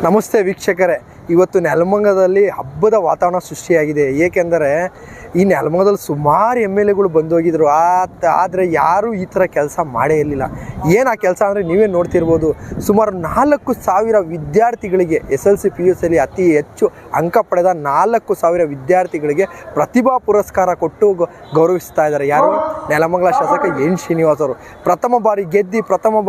ನಮಸ್ತೆ ವೀಕ್ಷಕರೇ, ಇವತ್ತು ನೆಲಮಂಗಲದಲ್ಲಿ ಹಬ್ಬದ ವಾತಾವರಣ ಸೃಷ್ಟಿಯಾಗಿದೆ. ಏಕೆಂದರೆ ಈ ನೆಲಮಂಗಲದಲ್ಲಿ ಸುಮಾರು MLAಗಳು ಬಂದೋಗಿದ್ರು. ಆದರೆ ಯಾರೂ ಈ ಥರ ಕೆಲಸ ಮಾಡೇ ಇರಲಿಲ್ಲ. ಏನು ಆ ಕೆಲಸ ಅಂದರೆ ನೀವೇ ನೋಡ್ತಿರ್ಬೋದು. ಸುಮಾರು 4,000 ವಿದ್ಯಾರ್ಥಿಗಳಿಗೆ SLC PUCಯಲ್ಲಿ ಅತಿ ಹೆಚ್ಚು ಅಂಕ ಪಡೆದ 4,000 ವಿದ್ಯಾರ್ಥಿಗಳಿಗೆ ಪ್ರತಿಭಾ ಪುರಸ್ಕಾರ ಕೊಟ್ಟು ಗೌರವಿಸ್ತಾ ಇದ್ದಾರೆ. ಯಾರು? ನೆಲಮಂಗಲ ಶಾಸಕ ಎನ್ ಶ್ರೀನಿವಾಸ್ ಅವರು. ಪ್ರಥಮ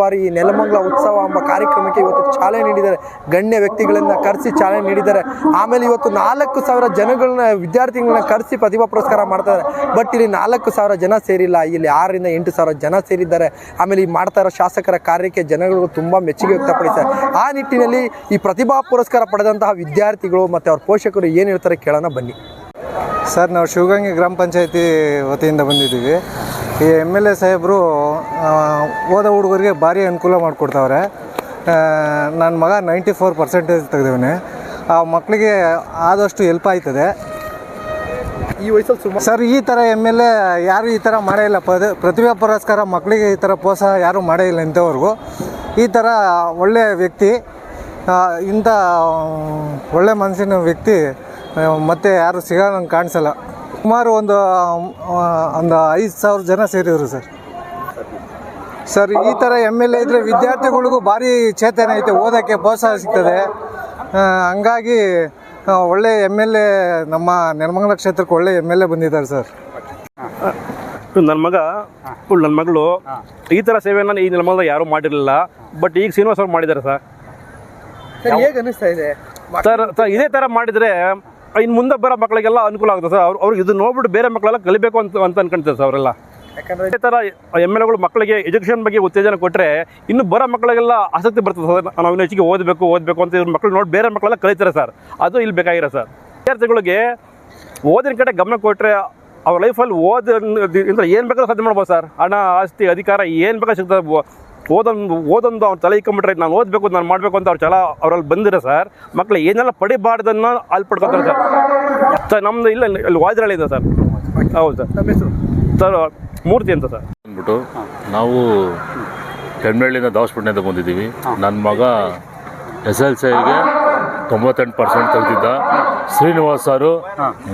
ಬಾರಿ ನೆಲಮಂಗಲ ಉತ್ಸವ ಎಂಬ ಕಾರ್ಯಕ್ರಮಕ್ಕೆ ಇವತ್ತು ಚಾಲನೆ ನೀಡಿದ್ದಾರೆ. ಗಣ್ಯ ವ್ಯಕ್ತಿಗಳನ್ನು ಕರೆಸಿ ಚಾಲನೆ ನೀಡಿದ್ದಾರೆ. ಆಮೇಲೆ ಇವತ್ತು 4,000 ಜನಗಳನ್ನ ವಿದ್ಯಾರ್ಥಿಗಳನ್ನ ಕರೆಸಿ ಪ್ರತಿಭಾ ಪುರಸ್ಕಾರ ಮಾಡ್ತಾರೆ. ಬಟ್ ಇಲ್ಲಿ 4,000 ಜನ ಸೇರಿಲ್ಲ, ಇಲ್ಲಿ 6,000 to 8,000 ಜನ ಸೇರಿದ್ದಾರೆ. ಆಮೇಲೆ ಈ ಮಾಡ್ತಾ ಇರೋ ಶಾಸಕರ ಕಾರ್ಯಕ್ಕೆ ಜನಗಳು ತುಂಬ ಮೆಚ್ಚುಗೆ ವ್ಯಕ್ತಪಡಿಸ್ತಾರೆ. ಆ ನಿಟ್ಟಿನಲ್ಲಿ ಈ ಪ್ರತಿಭಾ ಪುರಸ್ಕಾರ ಪಡೆದಂತಹ ವಿದ್ಯಾರ್ಥಿಗಳು ಮತ್ತು ಅವ್ರ ಪೋಷಕರು ಏನು ಹೇಳ್ತಾರೆ ಕೇಳೋಣ ಬನ್ನಿ. ಸರ್, ನಾವು ಶಿವಗಂಗೆ ಗ್ರಾಮ ಪಂಚಾಯತಿ ವತಿಯಿಂದ ಬಂದಿದ್ದೀವಿ. ಈ MLA ಸಾಹೇಬರು ಓದೋ ಹುಡುಗರಿಗೆ ಭಾರಿ ಅನುಕೂಲ ಮಾಡಿಕೊಡ್ತಾವ್ರೆ. ನನ್ನ ಮಗ 94% ತೆಗೆದವನೇ. ಆ ಮಕ್ಕಳಿಗೆ ಆದಷ್ಟು ಹೆಲ್ಪ್ ಆಯ್ತದೆ. ಈ ವಯಸ್ಸಲ್ಲಿ ಸುಮಾರು ಸರ್, ಈ ಥರ MLA ಯಾರು ಈ ಥರ ಮಾಡೇ ಇಲ್ಲ. ಪ್ರತಿಭಾ ಪುರಸ್ಕಾರ ಮಕ್ಕಳಿಗೆ ಈ ಥರ ಪ್ರೋತ್ಸಾಹ ಯಾರೂ ಮಾಡೇ ಇಲ್ಲ ಇಂಥವ್ರಿಗೂ. ಈ ಥರ ಒಳ್ಳೆಯ ವ್ಯಕ್ತಿ, ಇಂಥ ಒಳ್ಳೆ ಮನಸ್ಸಿನ ವ್ಯಕ್ತಿ ಮತ್ತೆ ಯಾರು ಸಿಗೋಂಗೆ ಕಾಣಿಸಲ್ಲ. ಸುಮಾರು ಒಂದು 5,000 ಜನ ಸೇರಿದರು ಸರ್. ಈ ಥರ MLA ಇದ್ದರೆ ವಿದ್ಯಾರ್ಥಿಗಳಿಗೂ ಭಾರಿ ಚೇತನ ಐತೆ, ಓದೋಕ್ಕೆ ಪ್ರೋತ್ಸಾಹ ಸಿಗ್ತದೆ. ಹಂಗಾಗಿ ಒಳ್ಳೆ MLA ನಮ್ಮ ನೆಲಮಂಗಲ ಕ್ಷೇತ್ರಕ್ಕೆ ಒಳ್ಳೆ MLA ಬಂದಿದ್ದಾರೆ ಸರ್. ನನ್ನ ಮಗಳು ಈ ಥರ ಸೇವೆಯನ್ನು ಈ ನೆಲಮಂಗಲ ಯಾರೂ ಮಾಡಿರಲಿಲ್ಲ. ಬಟ್ ಈಗ ಶ್ರೀನಿವಾಸ್ ಅವ್ರು ಮಾಡಿದ್ದಾರೆ ಸರ್. ಹೇಗೆ ಅನಿಸ್ತಾ ಇದೆ ಸರ್? ಇದೇ ಥರ ಮಾಡಿದರೆ ಇನ್ನು ಮುಂದೆ ಬರೋ ಮಕ್ಕಳಿಗೆಲ್ಲ ಅನುಕೂಲ ಆಗುತ್ತೆ ಸರ್. ಅವ್ರಿಗೆ ಇದು ನೋಡ್ಬಿಟ್ಟು ಬೇರೆ ಮಕ್ಕಳೆಲ್ಲ ಕಲಿಬೇಕು ಅಂತ ಅನ್ಕೊಂತಾರೆ ಸರ್ ಅವರೆಲ್ಲ. ಯಾಕಂದರೆ ಇದೇ ಥರ MLAಗಳು ಮಕ್ಕಳಿಗೆ ಎಜುಕೇಷನ್ ಬಗ್ಗೆ ಉತ್ತೇಜನ ಕೊಟ್ಟರೆ ಇನ್ನು ಬರೋ ಮಕ್ಕಳಿಗೆಲ್ಲ ಆಸಕ್ತಿ ಬರ್ತದೆ ಸರ್. ನಾವು ಇನ್ನೂ ಹೆಚ್ಚಿಗೆ ಓದಬೇಕು ಅಂತ ಇವ್ರ ಮಕ್ಕಳು ನೋಡಿ ಬೇರೆ ಮಕ್ಕಳೆಲ್ಲ ಕಲಿತಾರೆ ಸರ್. ಅದು ಇಲ್ಲಿ ಬೇಕಾಗಿರೋ ಸರ್. ವಿದ್ಯಾರ್ಥಿಗಳಿಗೆ ಓದಿನ ಕಡೆ ಗಮನ ಕೊಟ್ಟರೆ ಅವ್ರ ಲೈಫಲ್ಲಿ ಓದಿಂದ ಏನು ಬೇಕಾದ್ರೂ ಸಾಧ್ಯ ಮಾಡ್ಬೋದು ಸರ್. ಹಣ, ಆಸ್ತಿ, ಅಧಿಕಾರ ಏನು ಬೇಕಾದ್ರೂ ಸಿಗ್ತದೆ. ಓದೊಂದು ಅವ್ರು ತಲೆ ಇಕ್ಕೊಂಬಿಟ್ರೆ ನಾನು ಓದಬೇಕು, ನಾನು ಮಾಡಬೇಕು ಅಂತ ಅವ್ರು ಅವರಲ್ಲಿ ಬಂದಿರೋ ಸರ್. ಮಕ್ಕಳು ಏನೆಲ್ಲ ಪಡಿಬಾರ್ದನ್ನು ಅಲ್ಲಿ ಪಡ್ಕೊತಾರೆ ಸರ್. ನಮ್ಮದು ಇಲ್ಲಿ ವಾಜರಳ್ಳಿ ಇದೆ ಸರ್. ಹೌದು ಸರ್. ನಮ್ಮ ಹೆಸರು ಸರ್ ಮೂರ್ತಿ ಅಂತ ಸರ್ ಅಂದ್ಬಿಟ್ಟು ನಾವು ಕೆಮ್ಮಳ್ಳಿಯಿಂದ ದಾವಸ್ಪೇಟೆಯಿಂದ ಬಂದಿದ್ದೀವಿ. ನನ್ನ ಮಗ SLCಗೆ 98% ತೆಗೆದಿದ್ದ. ಶ್ರೀನಿವಾಸ್ ಸರು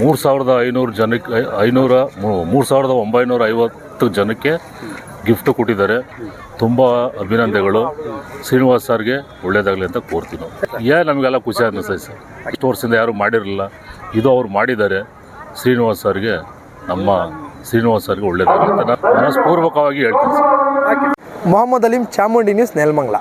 3,500 ಜನಕ್ಕೆ 3,950 ಜನಕ್ಕೆ ಗಿಫ್ಟ್ ಕೊಟ್ಟಿದ್ದಾರೆ. ತುಂಬ ಅಭಿನಂದನೆಗಳು. ಶ್ರೀನಿವಾಸ್ ಸರ್ಗೆ ಒಳ್ಳೇದಾಗಲಿ ಅಂತ ಕೋರ್ತೀವಿ. ನಮಗೆಲ್ಲ ಖುಷಿ ಅನ್ನಿಸ್ತದೆ ಸರ್. ಇಷ್ಟು ವರ್ಷದಿಂದ ಯಾರೂ ಮಾಡಿರಲಿಲ್ಲ, ಇದು ಅವ್ರು ಮಾಡಿದ್ದಾರೆ. ಶ್ರೀನಿವಾಸ್ ಸರ್ಗೆ ಒಳ್ಳೇದಾಗಲಿ ಅಂತ ನಾನು ಮನಸ್ಪೂರ್ವಕವಾಗಿ ಹೇಳ್ತೀನಿ ಸರ್. ಮೊಹಮ್ಮದ್ ಅಲೀಂ, ಚಾಮುಂಡಿ ನ್ಯೂಸ್, ನೆಲಮಂಗಲ.